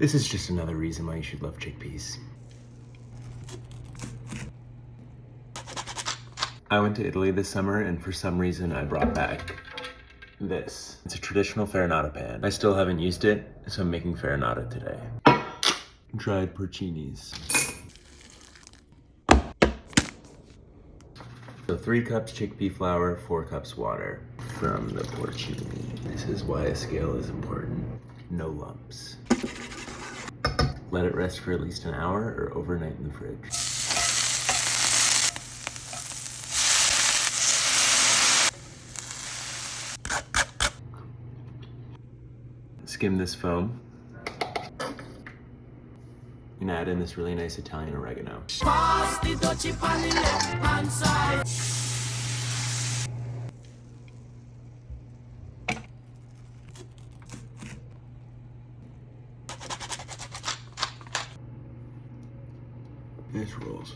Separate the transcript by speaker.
Speaker 1: This is just another reason why you should love chickpeas. I went to Italy this summer, and for some reason I brought back this. It's a traditional farinata pan. I still haven't used it, so I'm making farinata today. Dried porcinis. So 3 cups chickpea flour, 4 cups water from the porcini. This is why a scale is important. No lumps. Let it rest for at least an hour or overnight in the fridge. Skim this foam and add in this really nice Italian oregano. This rolls.